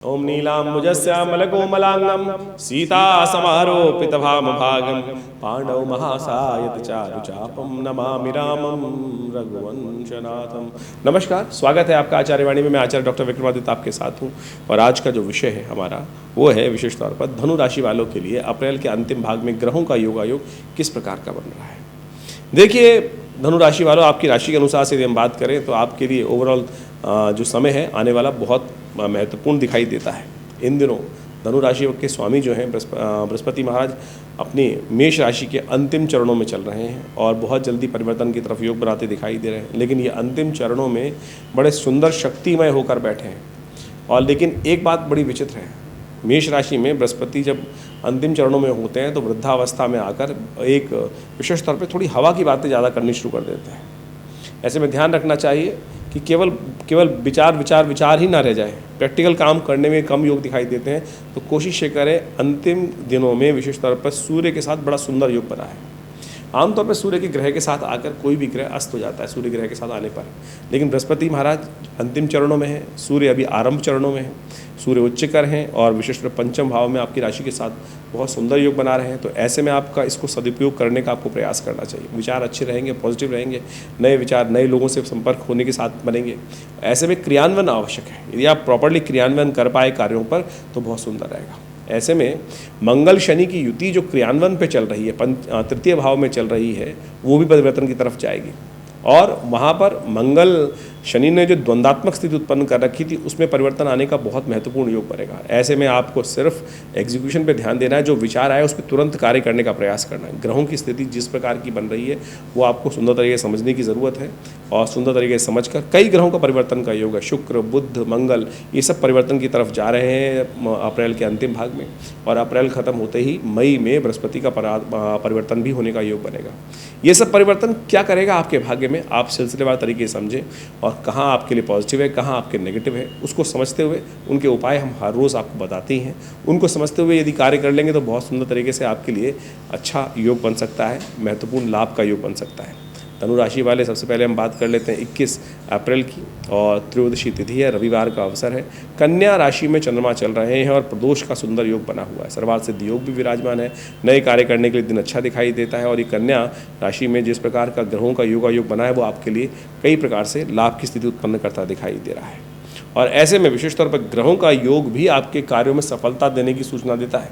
ओम नीलाम्बुजस्यामलकोमलांगं सीतासमारोपितभामभागं पाण्डव महासायत चारुचापं नमामि रामं रघुवंशनाथम। नमस्कार, स्वागत है आपका आचार्यवाणी में। मैं आचार्य डॉक्टर विक्रमादित्य आपके साथ हूँ और आज का जो विषय है हमारा वो है विशेष तौर पर धनु राशि वालों के लिए अप्रैल के अंतिम भाग में ग्रहों का योगायोग किस प्रकार का बन रहा है। देखिए, धनु राशि वालों, आपकी राशि के अनुसार से यदि हम बात करें तो आपके लिए ओवरऑल जो समय है आने वाला बहुत महत्वपूर्ण दिखाई देता है। इन दिनों धनु राशि के स्वामी जो हैं बृहस्पति महाराज अपनी मेष राशि के अंतिम चरणों में चल रहे हैं और बहुत जल्दी परिवर्तन की तरफ योग बनाते दिखाई दे रहे हैं। लेकिन ये अंतिम चरणों में बड़े सुंदर शक्तिमय होकर बैठे हैं। और लेकिन एक बात बड़ी विचित्र है, मेष राशि में बृहस्पति जब अंतिम चरणों में होते हैं तो वृद्धावस्था में आकर एक विशेष तौर पे थोड़ी हवा की बातें ज़्यादा करनी शुरू कर देते हैं। ऐसे में ध्यान रखना चाहिए कि केवल विचार ही ना रह जाए। प्रैक्टिकल काम करने में कम योग दिखाई देते हैं, तो कोशिश ये करें अंतिम दिनों में विशेष तौर पर सूर्य के साथ बड़ा सुंदर योग बना है। आमतौर पर सूर्य के ग्रह के साथ आकर कोई भी ग्रह अस्त हो जाता है सूर्य ग्रह के साथ आने पर, लेकिन बृहस्पति महाराज अंतिम चरणों में है, सूर्य अभी आरंभ चरणों में है, सूर्य उच्चकर हैं और विशेष रूप पंचम भाव में आपकी राशि के साथ बहुत सुंदर योग बना रहे हैं। तो ऐसे में आपका इसको सदुपयोग करने का आपको प्रयास करना चाहिए। विचार अच्छे रहेंगे, पॉजिटिव रहेंगे, नए विचार नए लोगों से संपर्क होने के साथ बनेंगे। ऐसे में क्रियान्वयन आवश्यक है। यदि आप प्रॉपर्ली क्रियान्वयन कर पाए कार्यों पर तो बहुत सुंदर रहेगा। ऐसे में मंगल शनि की युति जो क्रियान्वयन पे चल रही है, तृतीय भाव में चल रही है, वो भी परिवर्तन की तरफ जाएगी। और वहाँ पर मंगल शनि ने जो द्वंद्वात्मक स्थिति उत्पन्न कर रखी थी उसमें परिवर्तन आने का बहुत महत्वपूर्ण योग बनेगा। ऐसे में आपको सिर्फ एग्जीक्यूशन पे ध्यान देना है, जो विचार आए उस पर तुरंत कार्य करने का प्रयास करना है। ग्रहों की स्थिति जिस प्रकार की बन रही है वो आपको सुंदर तरीके से समझने की ज़रूरत है और सुंदर तरीके से समझकर कई ग्रहों का परिवर्तन का योग है। शुक्र, बुध, मंगल, ये सब परिवर्तन की तरफ जा रहे हैं अप्रैल के अंतिम भाग में। और अप्रैल खत्म होते ही मई में बृहस्पति का परिवर्तन भी होने का योग बनेगा। ये सब परिवर्तन क्या करेगा आपके भाग्य में, आप सिलसिलेवार तरीके से समझें और कहाँ आपके लिए पॉजिटिव है, कहाँ आपके नेगेटिव है, उसको समझते हुए उनके उपाय हम हर रोज़ आपको बताते ही हैं। उनको समझते हुए यदि कार्य कर लेंगे तो बहुत सुंदर तरीके से आपके लिए अच्छा योग बन सकता है, महत्वपूर्ण लाभ का योग बन सकता है। धनु राशि वाले, सबसे पहले हम बात कर लेते हैं 21 अप्रैल की और त्रयोदशी तिथि है, रविवार का अवसर है। कन्या राशि में चंद्रमा चल रहे हैं और प्रदोष का सुंदर योग बना हुआ है। सर्वार्थ सिद्धि योग भी विराजमान है। नए कार्य करने के लिए दिन अच्छा दिखाई देता है। और ये कन्या राशि में जिस प्रकार का ग्रहों का योग बना है वो आपके लिए कई प्रकार से लाभ की स्थिति उत्पन्न करता दिखाई दे रहा है। और ऐसे में विशेष तौर पर ग्रहों का योग भी आपके कार्यों में सफलता देने की सूचना देता है।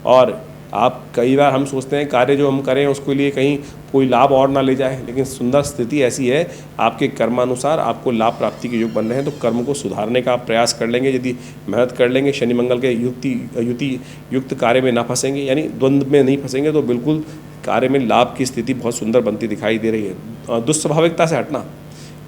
और आप कई बार हम सोचते हैं कार्य जो हम करें उसके लिए कहीं कोई लाभ और ना ले जाए, लेकिन सुंदर स्थिति ऐसी है आपके कर्मानुसार आपको लाभ प्राप्ति के योग बन रहे हैं। तो कर्म को सुधारने का आप प्रयास कर लेंगे, यदि मेहनत कर लेंगे, शनि मंगल के युति युक्त कार्य में ना फंसेंगे, यानी द्वंद्व में नहीं फंसेंगे, तो बिल्कुल कार्य में लाभ की स्थिति बहुत सुंदर बनती दिखाई दे रही है। दुस्वाभाविकता से हटना,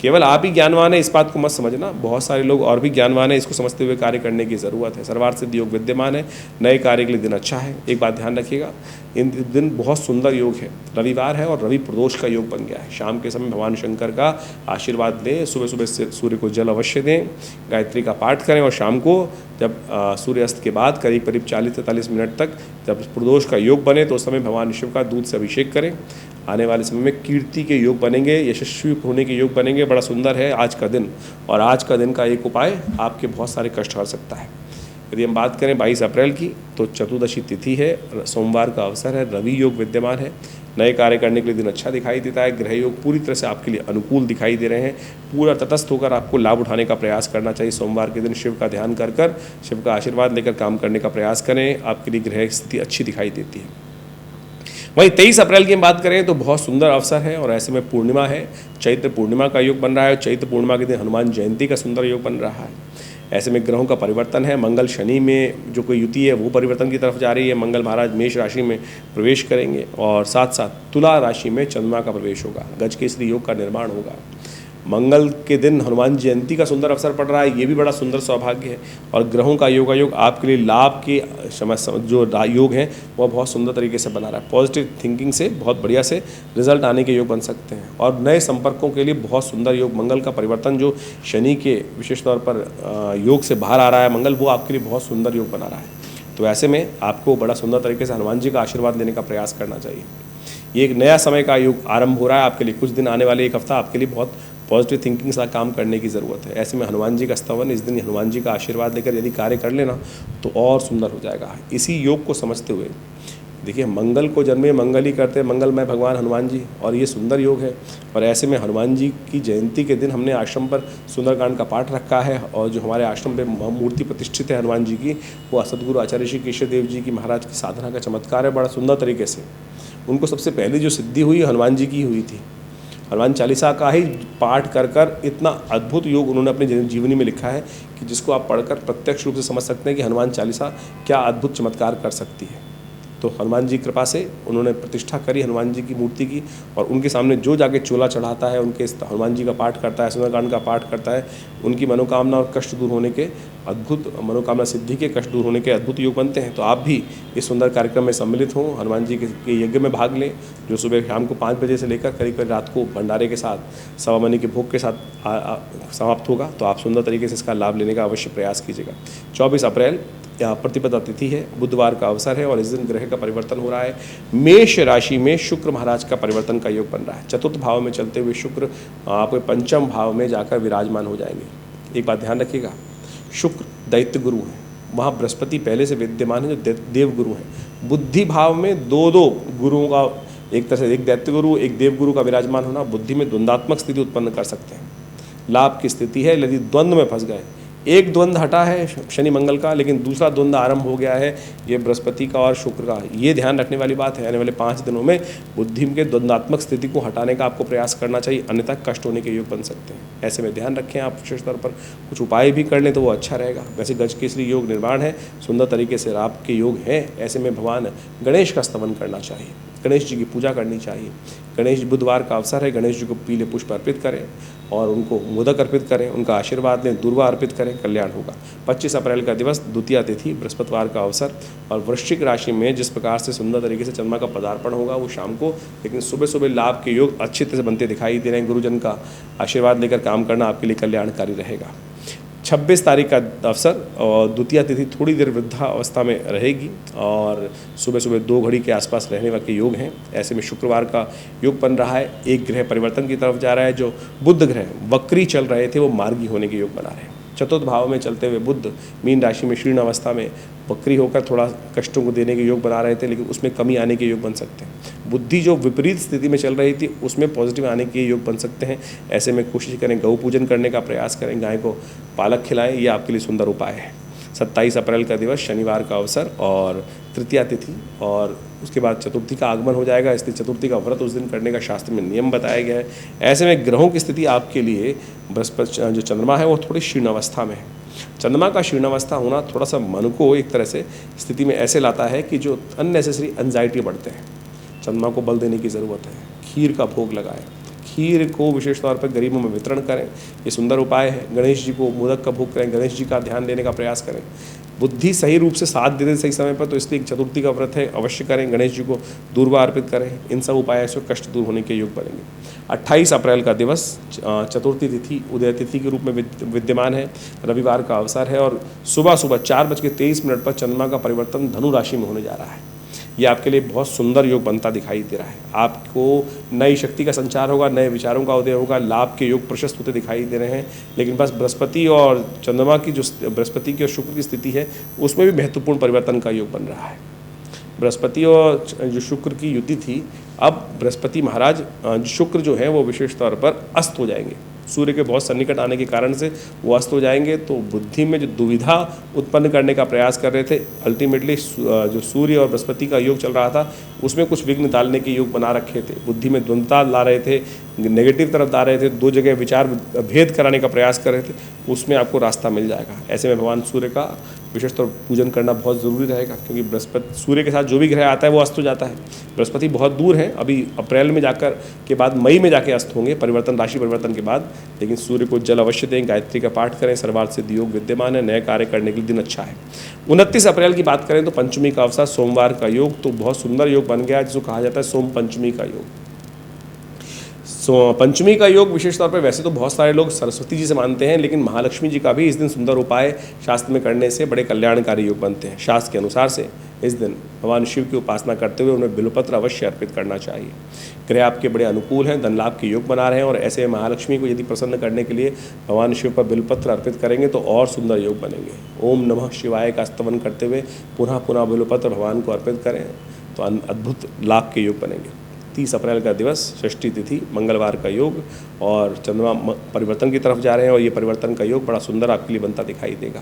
केवल आप ही ज्ञानवान है इस बात को मत समझना, बहुत सारे लोग और भी ज्ञानवान है, इसको समझते हुए कार्य करने की ज़रूरत है। सर्वार्थ सिद्धि योग विद्यमान है, नए कार्य के लिए दिन अच्छा है। एक बात ध्यान रखिएगा, इन दिन बहुत सुंदर योग है, रविवार है और रवि प्रदोष का योग बन गया है। शाम के समय भगवान शंकर का आशीर्वाद लें, सुबह सुबह से सूर्य को जल अवश्य दें, गायत्री का पाठ करें और शाम को जब सूर्यास्त के बाद करीब 40 से 43 मिनट तक जब प्रदोष का योग बने तो उस समय भगवान शिव का दूध से अभिषेक करें। आने वाले समय में कीर्ति के योग बनेंगे, यशस्वी होने के योग बनेंगे। बड़ा सुंदर है आज का दिन। और आज का दिन का एक उपाय आपके बहुत सारे कष्ट हर सकता है। यदि हम बात करें 22 अप्रैल की तो चतुर्दशी तिथि है, सोमवार का अवसर है, रवि योग विद्यमान है। नए कार्य करने के लिए दिन अच्छा दिखाई देता है। ग्रह योग पूरी तरह से आपके लिए अनुकूल दिखाई दे रहे हैं। पूरा तटस्थ होकर आपको लाभ उठाने का प्रयास करना चाहिए। सोमवार के दिन शिव का ध्यान कर कर शिव का आशीर्वाद लेकर काम करने का प्रयास करें, आपके लिए ग्रह स्थिति अच्छी दिखाई देती है। वहीं 23 अप्रैल की हम बात करें तो बहुत सुंदर अवसर है और ऐसे में पूर्णिमा है, चैत्र पूर्णिमा का योग बन रहा है। चैत्र पूर्णिमा के दिन हनुमान जयंती का सुंदर योग बन रहा है। ऐसे में ग्रहों का परिवर्तन है, मंगल शनि में जो कोई युति है वो परिवर्तन की तरफ जा रही है। मंगल महाराज मेष राशि में प्रवेश करेंगे और साथ साथ तुला राशि में चंद्रमा का प्रवेश होगा। गजकेसरी योग का निर्माण होगा। मंगल के दिन हनुमान जयंती का सुंदर अवसर पड़ रहा है, ये भी बड़ा सुंदर सौभाग्य है। और ग्रहों का योगायोग आपके लिए लाभ के जो योग हैं वह बहुत सुंदर तरीके से बना रहा है। पॉजिटिव थिंकिंग से बहुत बढ़िया से रिजल्ट आने के योग बन सकते हैं। और नए संपर्कों के लिए बहुत सुंदर योग, मंगल का परिवर्तन जो शनि के विशेष तौर पर योग से बाहर आ रहा है मंगल, वो आपके लिए बहुत सुंदर योग बना रहा है। तो ऐसे में आपको बड़ा सुंदर तरीके से हनुमान जी का आशीर्वाद लेने का प्रयास करना चाहिए। ये एक नया समय का युग आरंभ हो रहा है आपके लिए। कुछ दिन आने वाले, एक हफ्ता आपके लिए बहुत पॉजिटिव थिंकिंग से काम करने की ज़रूरत है। ऐसे में हनुमान जी का स्तवन इस दिन हनुमान जी का आशीर्वाद लेकर यदि कार्य कर लेना तो और सुंदर हो जाएगा। इसी योग को समझते हुए देखिए, मंगल को जन्मे मंगल ही करते हैं, मंगलमय भगवान हनुमान जी, और ये सुंदर योग है। और ऐसे में हनुमान जी की जयंती के दिन हमने आश्रम पर सुंदरकांड का पाठ रखा है, और जो हमारे आश्रम पे मूर्ति प्रतिष्ठित है हनुमान जी की, वो सदगुरु आचार्य श्री केशव देव जी की महाराज की साधना का चमत्कार है। बड़ा सुंदर तरीके से उनको सबसे पहले जो सिद्धि हुई हनुमान जी की हुई थी। हनुमान चालीसा का ही पाठ कर कर इतना अद्भुत योग उन्होंने अपनी जीवनी में लिखा है कि जिसको आप पढ़कर प्रत्यक्ष रूप से समझ सकते हैं कि हनुमान चालीसा क्या अद्भुत चमत्कार कर सकती है। तो हनुमान जी कृपा से उन्होंने प्रतिष्ठा करी हनुमान जी की मूर्ति की, और उनके सामने जो जाके चोला चढ़ाता है, उनके हनुमान जी का पाठ करता है, सुंदरकांड का पाठ करता है, उनकी मनोकामना और कष्ट दूर होने के अद्भुत, मनोकामना सिद्धि के, कष्ट दूर होने के अद्भुत योग बनते हैं। तो आप भी इस सुंदर कार्यक्रम में सम्मिलित हों, हनुमान जी के यज्ञ में भाग लें, जो सुबह शाम को 5 बजे से लेकर करीब करीब रात को भंडारे के साथ, सवा महीने के भोग के साथ समाप्त होगा। तो आप सुंदर तरीके से इसका लाभ लेने का अवश्य प्रयास कीजिएगा। 24 अप्रैल प्रतिपदा तिथि है, बुधवार का अवसर है, और इस दिन ग्रह का परिवर्तन हो रहा है। मेष राशि में शुक्र महाराज का परिवर्तन का योग बन रहा है। चतुर्थ भाव में चलते हुए शुक्र आपके पंचम भाव में जाकर विराजमान हो जाएंगे। एक बात ध्यान रखिएगा, शुक्र दैत्य गुरु है, वहाँ बृहस्पति पहले से विद्यमान है जो देव गुरु है। बुद्धि भाव में दो गुरुओं का, एक तरह से एक दैत्य गुरु एक देव गुरु का विराजमान होना बुद्धि में द्वंद्वात्मक स्थिति उत्पन्न कर सकते हैं। लाभ की स्थिति है, यदि द्वंद्व में फंस गए, एक द्वंद्व हटा है शनि मंगल का, लेकिन दूसरा द्वंद्व आरंभ हो गया है, ये बृहस्पति का और शुक्र का। ये ध्यान रखने वाली बात है। आने वाले 5 दिनों में बुद्धि के द्वंद्वात्मक स्थिति को हटाने का आपको प्रयास करना चाहिए, अन्यथा कष्ट होने के योग बन सकते हैं। ऐसे में ध्यान रखें, आप विशेष तौर पर कुछ उपाय भी कर लें तो वो अच्छा रहेगा। वैसे गज केसरी योग निर्माण है, सुंदर तरीके से रात के योग हैं। ऐसे में भगवान गणेश का स्तवन करना चाहिए, गणेश जी की पूजा करनी चाहिए। गणेश बुधवार का अवसर है, गणेश जी को पीले पुष्प अर्पित करें और उनको मोदक अर्पित करें, उनका आशीर्वाद लें, दुर्वा अर्पित करें, कल्याण होगा। 25 अप्रैल का दिवस द्वितीया तिथि, बृहस्पतिवार का अवसर, और वृश्चिक राशि में जिस प्रकार से सुंदर तरीके से चंद्रमा का पदार्पण होगा वो शाम को, लेकिन सुबह सुबह लाभ के योग अच्छी तरह से बनते दिखाई दे रहे हैं। गुरुजन का आशीर्वाद लेकर काम करना आपके लिए कल्याणकारी रहेगा। 26 तारीख का अवसर, और द्वितीया तिथि थोड़ी देर वृद्धा अवस्था में रहेगी, और सुबह सुबह 2 घड़ी के आसपास रहने वाले योग हैं। ऐसे में शुक्रवार का योग बन रहा है, एक ग्रह परिवर्तन की तरफ जा रहा है। जो बुध ग्रह वक्री चल रहे थे वो मार्गी होने के योग बना रहे हैं। चतुर्थ भाव में चलते हुए बुध मीन राशि में शीर्ण अवस्था में वक्री होकर थोड़ा कष्टों को देने के योग बना रहे थे, लेकिन उसमें कमी आने के योग बन सकते हैं। बुद्धि जो विपरीत स्थिति में चल रही थी उसमें पॉजिटिव आने के योग बन सकते हैं। ऐसे में कोशिश करें, गौ पूजन करने का प्रयास करें, गाय को पालक खिलाएं, ये आपके लिए सुंदर उपाय है। 27 अप्रैल का दिवस शनिवार का अवसर और तृतीया तिथि, और उसके बाद चतुर्थी का आगमन हो जाएगा, इसलिए चतुर्थी का व्रत उस दिन करने का शास्त्र में नियम बताया गया है। ऐसे में ग्रहों की स्थिति आपके लिए, बृहस्पति जो चंद्रमा है वो थोड़ी शीर्ण अवस्था में है। चंद्रमा का शीर्ण अवस्था होना थोड़ा सा मन को एक तरह से स्थिति में ऐसे लाता है कि जो अननेसेसरी एंजाइटी बढ़ते हैं, चंद्रमा को बल देने की ज़रूरत है। खीर का भोग लगाएं, खीर को विशेष तौर पर गरीबों में वितरण करें, ये सुंदर उपाय है। गणेश जी को मोदक का भोग करें, गणेश जी का ध्यान देने का प्रयास करें। बुद्धि सही रूप से साथ दे दे सही समय पर, तो इसलिए चतुर्थी का व्रत है, अवश्य करें। गणेश जी को दूर्वा अर्पित करें, इन सब उपायों से कष्ट दूर होने के योग बनेंगे। 28 अप्रैल का दिवस चतुर्थी तिथि उदय तिथि के रूप में विद्यमान है, रविवार का अवसर है, और सुबह 4:23 पर चंद्रमा का परिवर्तन धनु राशि में होने जा रहा है। ये आपके लिए बहुत सुंदर योग बनता दिखाई दे रहा है। आपको नई शक्ति का संचार होगा, नए विचारों का उदय होगा, लाभ के योग प्रशस्त होते दिखाई दे रहे हैं। लेकिन बस बृहस्पति और चंद्रमा की जो बृहस्पति की और शुक्र की स्थिति है उसमें भी महत्वपूर्ण परिवर्तन का योग बन रहा है। बृहस्पति और जो शुक्र की युति थी, अब बृहस्पति महाराज शुक्र जो है वो विशेष तौर पर अस्त हो जाएंगे। सूर्य के बहुत सन्निकट आने के कारण से वो अस्त हो जाएंगे। तो बुद्धि में जो दुविधा उत्पन्न करने का प्रयास कर रहे थे, अल्टीमेटली जो सूर्य और बृहस्पति का योग चल रहा था उसमें कुछ विघ्न डालने के योग बना रखे थे। बुद्धि में द्वंद्वता ला रहे थे, नेगेटिव तरफ ला रहे थे, 2 जगह विचार भेद कराने का प्रयास कर रहे थे, उसमें आपको रास्ता मिल जाएगा। ऐसे में भगवान सूर्य का विशेष तौर पूजन करना बहुत ज़रूरी रहेगा, क्योंकि बृहस्पति सूर्य के साथ जो भी ग्रह आता है वो अस्त हो जाता है। बृहस्पति बहुत दूर है, अभी अप्रैल में जाकर के बाद मई में जाके अस्त होंगे परिवर्तन, राशि परिवर्तन के बाद। लेकिन सूर्य को जल अवश्य दें, गायत्री का पाठ करें, सर्वार्थ सिद्धि योग विद्यमान है, नए कार्य करने के लिए दिन अच्छा है। 29 अप्रैल की बात करें तो पंचमी का अवसर, सोमवार का योग, तो बहुत सुंदर योग बन गया जिसको कहा जाता है सोम पंचमी का योग। पंचमी का योग विशेष तौर पर वैसे तो बहुत सारे लोग सरस्वती जी से मानते हैं, लेकिन महालक्ष्मी जी का भी इस दिन सुंदर उपाय शास्त्र में करने से बड़े कल्याणकारी योग बनते हैं। शास्त्र के अनुसार से इस दिन भगवान शिव की उपासना करते हुए उन्हें बिल्वपत्र अवश्य अर्पित करना चाहिए। ग्रह आपके बड़े अनुकूल हैं, धन लाभ के योग बना रहे हैं और ऐसे महालक्ष्मी को यदि प्रसन्न करने के लिए भगवान शिव पर बिल्वपत्र अर्पित करेंगे तो और सुंदर योग बनेंगे। ओम नमः शिवाय का स्तवन करते हुए पुनः पुनः बिल्वपत्र भगवान को अर्पित करें तो अद्भुत लाभ के योग बनेंगे। 30 अप्रैल का दिवस, षष्ठी तिथि, मंगलवार का योग और चंद्रमा परिवर्तन की तरफ जा रहे हैं और ये परिवर्तन का योग बड़ा सुंदर आपके लिए बनता दिखाई देगा।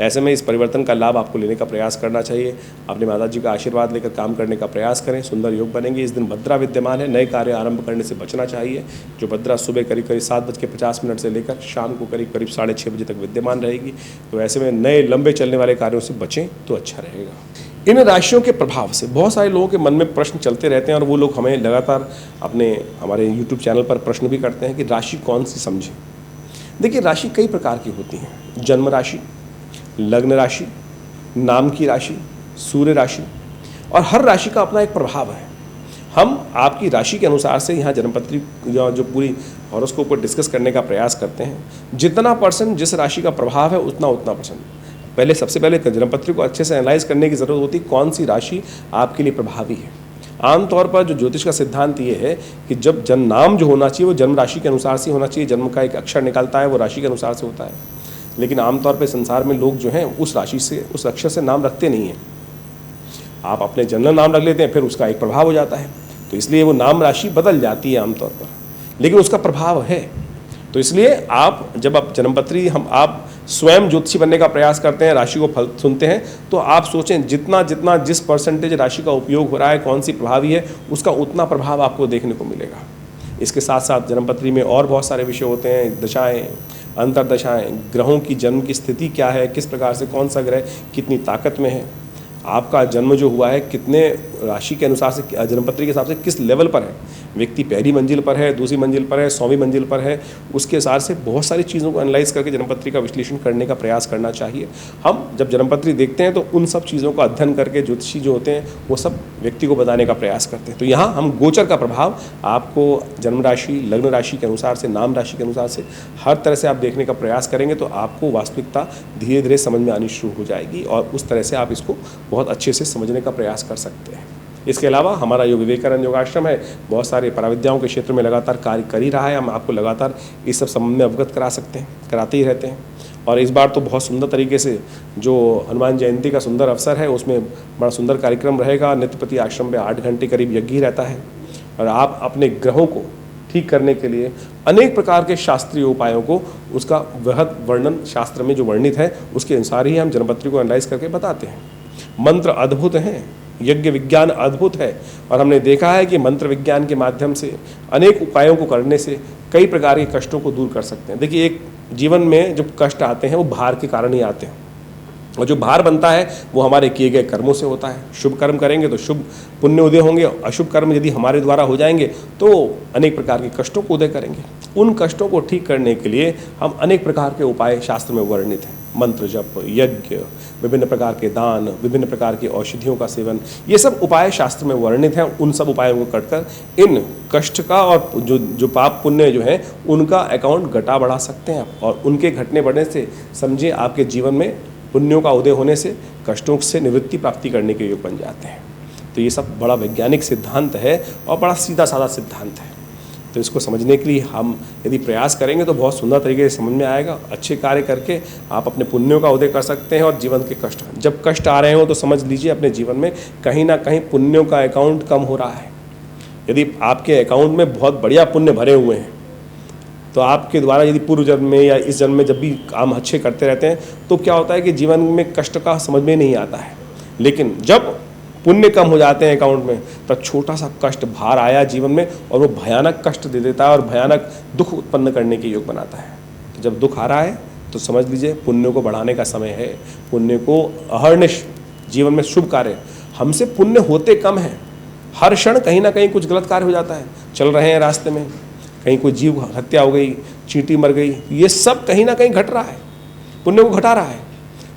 ऐसे में इस परिवर्तन का लाभ आपको लेने का प्रयास करना चाहिए। अपने माता जी का आशीर्वाद लेकर काम करने का प्रयास करें, सुंदर योग बनेंगे। इस दिन भद्रा विद्यमान है, नए कार्य आरंभ करने से बचना चाहिए। जो भद्रा सुबह करीब 7:50 से लेकर शाम को करीब 6:30 बजे तक विद्यमान रहेगी। तो ऐसे में नए लंबे चलने वाले कार्यों से बचें तो अच्छा रहेगा। इन राशियों के प्रभाव से बहुत सारे लोगों के मन में प्रश्न चलते रहते हैं और वो लोग हमें लगातार हमारे YouTube चैनल पर प्रश्न भी करते हैं कि राशि कौन सी समझें। देखिए, राशि कई प्रकार की होती हैं। जन्म राशि, लग्न राशि, नाम की राशि, सूर्य राशि, और हर राशि का अपना एक प्रभाव है। हम आपकी राशि के अनुसार से यहाँ जन्मपत्री जो पूरी हॉरोस्कोप को डिस्कस करने का प्रयास करते हैं। जितना % जिस राशि का प्रभाव है उतना % पहले सबसे पहले जन्मपत्री को अच्छे से एनालाइज करने की ज़रूरत होती है, कौन सी राशि आपके लिए प्रभावी है। आमतौर पर जो ज्योतिष का सिद्धांत ये है कि जब जन्म नाम जो होना चाहिए वो जन्म राशि के अनुसार से होना चाहिए। जन्म का एक अक्षर निकलता है वो राशि के अनुसार से होता है, लेकिन आमतौर पर संसार में लोग जो हैं उस राशि से, उस अक्षर से नाम रखते नहीं हैं। आप अपने जनरल नाम रख लेते हैं, फिर उसका एक प्रभाव हो जाता है, तो इसलिए वो नाम राशि बदल जाती है आमतौर पर, लेकिन उसका प्रभाव है। तो इसलिए आप जब आप जन्मपत्री आप स्वयं ज्योतिषी बनने का प्रयास करते हैं, राशि को फल सुनते हैं, तो आप सोचें जितना जितना जिस % राशि का उपयोग हो रहा है, कौन सी प्रभावी है, उसका उतना प्रभाव आपको देखने को मिलेगा। इसके साथ साथ जन्मपत्री में और बहुत सारे विषय होते हैं, दशाएं, अंतरदशाएं, ग्रहों की जन्म की स्थिति क्या है, किस प्रकार से कौन सा ग्रह कितनी ताकत में है, आपका जन्म जो हुआ है कितने राशि के अनुसार से, जन्मपत्री के हिसाब से किस लेवल पर है, व्यक्ति पहली मंजिल पर है, दूसरी मंजिल पर है, 100वीं मंजिल पर है, उसके हिसाब से बहुत सारी चीज़ों को एनालाइज करके जन्मपत्री का विश्लेषण करने का प्रयास करना चाहिए। हम जब जन्मपत्री देखते हैं तो उन सब चीज़ों का अध्ययन करके ज्योतिषी जो होते हैं वो सब व्यक्ति को बताने का प्रयास करते हैं। तो यहाँ हम गोचर का प्रभाव आपको जन्म राशि, लग्न राशि के अनुसार से, नाम राशि के अनुसार से हर तरह से आप देखने का प्रयास करेंगे तो आपको वास्तविकता धीरे धीरे समझ में आनी शुरू हो जाएगी और उस तरह से आप इसको बहुत अच्छे से समझने का प्रयास कर सकते हैं। इसके अलावा हमारा जो विवेकानंद योगाश्रम है बहुत सारे पराविद्याओं के क्षेत्र में लगातार कार्य कर ही रहा है। हम आपको लगातार इस सब संबंध में अवगत करा सकते हैं, कराते ही रहते हैं। और इस बार तो बहुत सुंदर तरीके से जो हनुमान जयंती का सुंदर अवसर है उसमें बड़ा सुंदर कार्यक्रम रहेगा। नित्य प्रति आश्रम में 8 घंटे करीब यज्ञ ही रहता है और आप अपने ग्रहों को ठीक करने के लिए अनेक प्रकार के शास्त्रीय उपायों को, उसका वृहद वर्णन शास्त्र में जो वर्णित है उसके अनुसार ही हम जन्मपत्री को एनालाइज करके बताते हैं। मंत्र अद्भुत हैं, यज्ञ विज्ञान अद्भुत है और हमने देखा है कि मंत्र विज्ञान के माध्यम से अनेक उपायों को करने से कई प्रकार के कष्टों को दूर कर सकते हैं। देखिए, एक जीवन में जो कष्ट आते हैं वो भार के कारण ही आते हैं और जो भार बनता है वो हमारे किए गए कर्मों से होता है। शुभ कर्म करेंगे तो शुभ पुण्य उदय होंगे, अशुभ कर्म यदि हमारे द्वारा हो जाएंगे तो अनेक प्रकार के कष्टों को उदय करेंगे। उन कष्टों को ठीक करने के लिए हम अनेक प्रकार के उपाय शास्त्र में वर्णित हैं। मंत्र जप, यज्ञ, विभिन्न प्रकार के दान, विभिन्न प्रकार की औषधियों का सेवन, ये सब उपाय शास्त्र में वर्णित हैं। उन सब उपायों को करकर इन कष्ट का और जो पाप पुण्य जो है उनका अकाउंट घटा बढ़ा सकते हैं और उनके घटने बढ़ने से समझिए आपके जीवन में पुण्यों का उदय होने से कष्टों से निवृत्ति प्राप्ति करने के योग बन जाते हैं। तो ये सब बड़ा वैज्ञानिक सिद्धांत है और बड़ा सीधा साधा सिद्धांत है। तो इसको समझने के लिए हम यदि प्रयास करेंगे तो बहुत सुंदर तरीके से समझ में आएगा। अच्छे कार्य करके आप अपने पुण्यों का उदय कर सकते हैं और जीवन के कष्ट, जब कष्ट आ रहे हो तो समझ लीजिए अपने जीवन में कहीं ना कहीं पुण्यों का अकाउंट कम हो रहा है। यदि आपके अकाउंट में बहुत बढ़िया पुण्य भरे हुए हैं तो आपके द्वारा यदि पूर्व जन्म में या इस जन्म में जब भी काम अच्छे करते रहते हैं तो क्या होता है कि जीवन में कष्ट का समझ में नहीं आता है। लेकिन जब पुण्य कम हो जाते हैं अकाउंट में तब छोटा सा कष्ट भार आया जीवन में और वो भयानक कष्ट दे देता है और भयानक दुख उत्पन्न करने के योग बनाता है। तो जब दुख आ रहा है तो समझ लीजिए पुण्य को बढ़ाने का समय है। पुण्य को अहर्निश जीवन में शुभ कार्य, हमसे पुण्य होते कम हैं। हर क्षण कहीं ना कहीं कुछ गलत कार्य हो जाता है। चल रहे हैं रास्ते में, कहीं कोई जीव हत्या हो गई, चींटी मर गई, ये सब कहीं ना कहीं घट रहा है, पुण्य को घटा रहा है।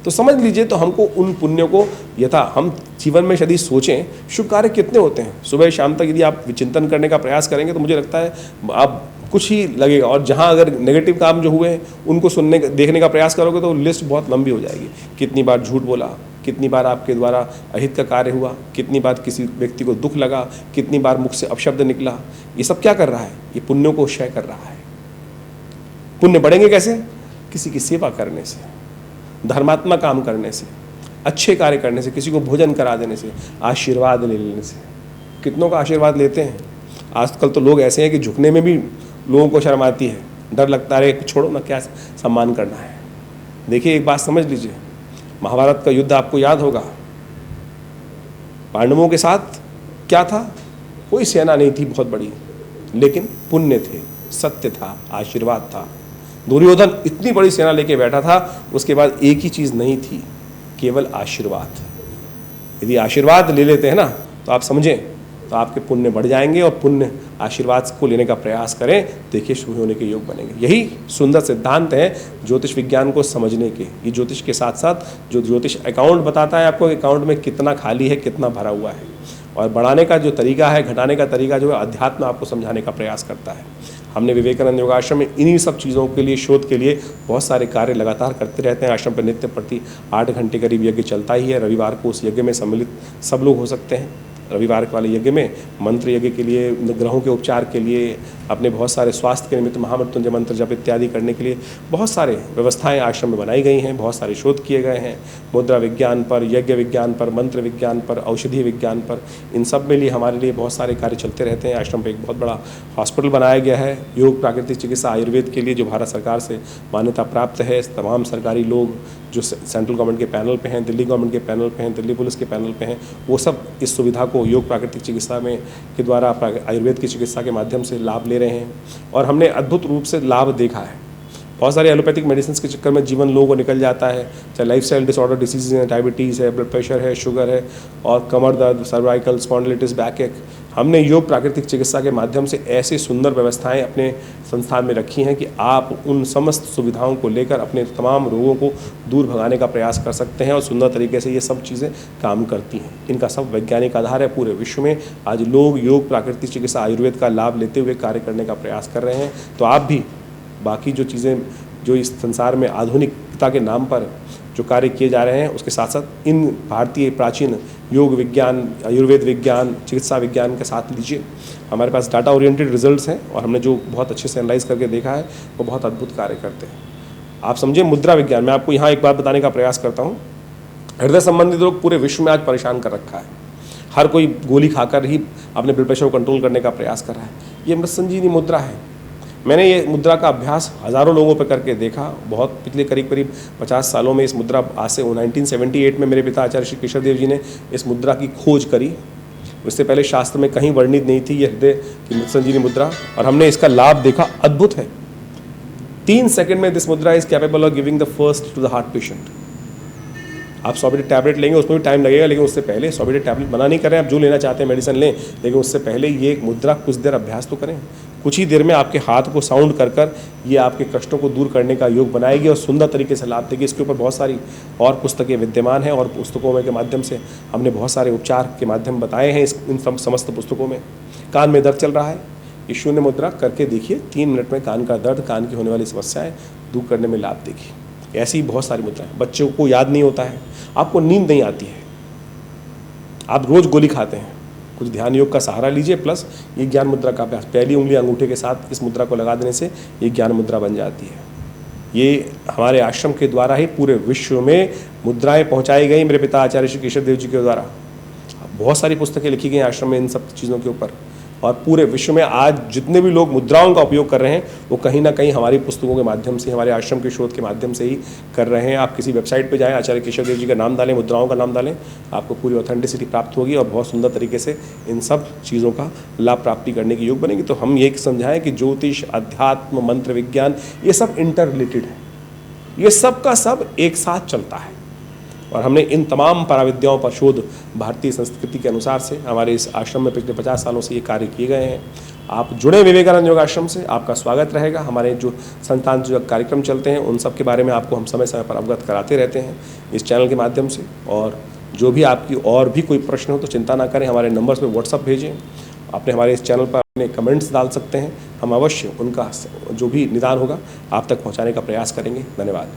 तो समझ लीजिए तो हमको उन पुण्यों को यथा हम जीवन में यदि सोचें, शुभ कार्य कितने होते हैं, सुबह शाम तक यदि आप विचिंतन करने का प्रयास करेंगे तो मुझे लगता है आप कुछ ही लगेगा। और जहाँ अगर नेगेटिव काम जो हुए हैं उनको सुनने देखने का प्रयास करोगे तो लिस्ट बहुत लंबी हो जाएगी। कितनी बार झूठ बोला, कितनी बार आपके द्वारा अहित का कार्य हुआ, कितनी बार किसी व्यक्ति को दुख लगा, कितनी बार मुख से अपशब्द निकला। ये सब क्या कर रहा है? ये पुण्यों को क्षय कर रहा है। पुण्य बढ़ेंगे कैसे? किसी की सेवा करने से, धर्मात्मक काम करने से, अच्छे कार्य करने से, किसी को भोजन करा देने से, आशीर्वाद ले लेने से। कितनों का आशीर्वाद लेते हैं? आजकल तो लोग ऐसे हैं कि झुकने में भी लोगों को शर्म आती है, डर लगता है, छोड़ो ना, क्या सम्मान करना है। देखिए, एक बात समझ लीजिए, महाभारत का युद्ध आपको याद होगा। पांडवों के साथ क्या था? कोई सेना नहीं थी बहुत बड़ी, लेकिन पुण्य थे, सत्य था, आशीर्वाद था। दुर्योधन इतनी बड़ी सेना लेके बैठा था, उसके बाद एक ही चीज नहीं थी, केवल आशीर्वाद। यदि आशीर्वाद ले लेते हैं ना, तो आप समझें, तो आपके पुण्य बढ़ जाएंगे और पुण्य आशीर्वाद को लेने का प्रयास करें, देखिए शुभ होने के योग बनेंगे। यही सुंदर सिद्धांत है ज्योतिष विज्ञान को समझने के। ये ज्योतिष के साथ साथ जो ज्योतिष अकाउंट बताता है आपको, अकाउंट में कितना खाली है, कितना भरा हुआ है, और बढ़ाने का जो तरीका है, घटाने का तरीका जो है, अध्यात्म आपको समझाने का प्रयास करता है। हमने विवेकानंद योगाश्रम में इन्हीं सब चीज़ों के लिए, शोध के लिए बहुत सारे कार्य लगातार करते रहते हैं। आश्रम पर नित्य प्रति 8 घंटे करीब यज्ञ चलता ही है। रविवार को उस यज्ञ में सम्मिलित सब लोग हो सकते हैं। रविवार वाले यज्ञ में मंत्र यज्ञ के लिए, ग्रहों के उपचार के लिए, अपने बहुत सारे स्वास्थ्य के निमित्त महामृत्युंजय मंत्र जप इत्यादि करने के लिए बहुत सारे व्यवस्थाएं आश्रम में बनाई गई हैं। बहुत सारे शोध किए गए हैं मुद्रा विज्ञान पर, यज्ञ विज्ञान पर, मंत्र विज्ञान पर, औषधि विज्ञान पर। इन सब में लिए हमारे लिए बहुत सारे कार्य चलते रहते हैं। आश्रम पर एक बहुत बड़ा हॉस्पिटल बनाया गया है योग प्राकृतिक चिकित्सा आयुर्वेद के लिए, जो भारत सरकार से मान्यता प्राप्त है। तमाम सरकारी लोग जो सेंट्रल गवर्नमेंट के पैनल पे हैं, दिल्ली गवर्नमेंट के पैनल पे हैं, दिल्ली पुलिस के पैनल पे हैं, वो सब इस सुविधा को योग प्राकृतिक चिकित्सा में के द्वारा आयुर्वेद की चिकित्सा के माध्यम से लाभ ले रहे हैं। और हमने अद्भुत रूप से लाभ देखा है। बहुत सारे एलोपैथिक मेडिसिन के चक्कर में जीवन लोगों को निकल जाता है, चाहे लाइफस्टाइल डिसऑर्डर डिसीज़ हैं, डायबिटीज़ है, ब्लड प्रेशर है, शुगर है, और कमर दर्द, सर्वाइकल स्पॉन्डिलिटिस, बैक एक। हमने योग प्राकृतिक चिकित्सा के माध्यम से ऐसी सुंदर व्यवस्थाएं अपने संस्थान में रखी हैं कि आप उन समस्त सुविधाओं को लेकर अपने तमाम रोगों को दूर भगाने का प्रयास कर सकते हैं, और सुंदर तरीके से ये सब चीज़ें काम करती हैं। इनका सब वैज्ञानिक आधार है। पूरे विश्व में आज लोग योग प्राकृतिक चिकित्सा आयुर्वेद का लाभ लेते हुए कार्य करने का प्रयास कर रहे हैं। तो आप भी बाकी जो चीज़ें जो इस संसार में आधुनिकता के नाम पर जो कार्य किए जा रहे हैं, उसके साथ साथ इन भारतीय प्राचीन योग विज्ञान, आयुर्वेद विज्ञान, चिकित्सा विज्ञान के साथ लीजिए। हमारे पास डाटा ओरिएंटेड रिजल्ट्स हैं, और हमने जो बहुत अच्छे से एनालाइज करके देखा है, वो बहुत अद्भुत कार्य करते हैं। आप समझिए मुद्रा विज्ञान। मैं आपको यहाँ एक बात बताने का प्रयास करता हूँ। हृदय संबंधित रोग पूरे विश्व में आज परेशान कर रखा है। हर कोई गोली खाकर ही अपने ब्लड प्रेशर को कंट्रोल करने का प्रयास कर रहा है। ये मृत संजीवनी मुद्रा है। मैंने ये मुद्रा का अभ्यास हज़ारों लोगों पर करके देखा। बहुत पिछले करीब 50 सालों में इस मुद्रा, आज से 1978 में मेरे पिता आचार्य श्री केशव देव जी ने इस मुद्रा की खोज करी। इससे पहले शास्त्र में कहीं वर्णित नहीं थी ये हृदय की मृत संजीवनी मुद्रा, और हमने इसका लाभ देखा। अद्भुत है। 3 सेकंड में this mudra is capable of giving the first to the heart patient. आप 100 बेटे टैबलेट लेंगे, उसमें भी टाइम लगेगा, लेकिन उससे पहले 100 बेटे टैबलेट मना नहीं कर रहे हैं, आप जो लेना चाहते हैं मेडिसिन लें, लेकिन उससे पहले ये एक मुद्रा कुछ देर अभ्यास तो करें। कुछ ही देर में आपके हाथ को साउंड कर ये आपके कष्टों को दूर करने का योग बनाएगी और सुंदर तरीके से लाभ देगी। इसके ऊपर बहुत सारी और पुस्तकें विद्यमान हैं, और पुस्तकों में के माध्यम से हमने बहुत सारे उपचार के माध्यम बताए हैं। इन समस्त पुस्तकों में कान में दर्द चल रहा है, ये शून्य मुद्रा करके देखिए। 3 मिनट में कान का दर्द, कान की होने वाली समस्याएं दूर करने में लाभ देगी। ऐसी बहुत सारी मुद्राएं। बच्चों को याद नहीं होता है, आपको नींद नहीं आती है, आप रोज गोली खाते हैं, कुछ ध्यान योग का सहारा लीजिए, प्लस ये ज्ञान मुद्रा का अभ्यास। पहली उंगली अंगूठे के साथ इस मुद्रा को लगा देने से ये ज्ञान मुद्रा बन जाती है। ये हमारे आश्रम के द्वारा ही पूरे विश्व में मुद्राएं पहुंचाई गई, मेरे पिता आचार्य श्री केशव देव जी के द्वारा। बहुत सारी पुस्तकें लिखी गई आश्रम में इन सब चीज़ों के ऊपर, और पूरे विश्व में आज जितने भी लोग मुद्राओं का उपयोग कर रहे हैं, वो कहीं ना कहीं हमारी पुस्तकों के माध्यम से, हमारे आश्रम के शोध के माध्यम से ही कर रहे हैं। आप किसी वेबसाइट पे जाएं, आचार्य केशव देव जी का नाम डालें, मुद्राओं का नाम डालें, आपको पूरी ऑथेंटिसिटी प्राप्त होगी, और बहुत सुंदर तरीके से इन सब चीज़ों का लाभ प्राप्ति करने की योग बनेगी। तो हम ये समझाएं कि ज्योतिष, अध्यात्म, मंत्र विज्ञान, ये सब इंटर रिलेटेड है, ये सब का सब एक साथ चलता है। और हमने इन तमाम पराविद्याओं पर शोध भारतीय संस्कृति के अनुसार से हमारे इस आश्रम में पिछले 50 सालों से ये कार्य किए गए हैं। आप जुड़े विवेकानंद योग आश्रम से, आपका स्वागत रहेगा। हमारे जो संस्थान जो कार्यक्रम चलते हैं, उन सब के बारे में आपको हम समय समय पर अवगत कराते रहते हैं इस चैनल के माध्यम से। और जो भी आपकी और भी कोई प्रश्न हो तो चिंता ना करें, हमारे नंबर्स पर व्हाट्सअप भेजें, आपने हमारे इस चैनल पर अपने कमेंट्स डाल सकते हैं। हम अवश्य उनका जो भी निदान होगा आप तक पहुँचाने का प्रयास करेंगे। धन्यवाद।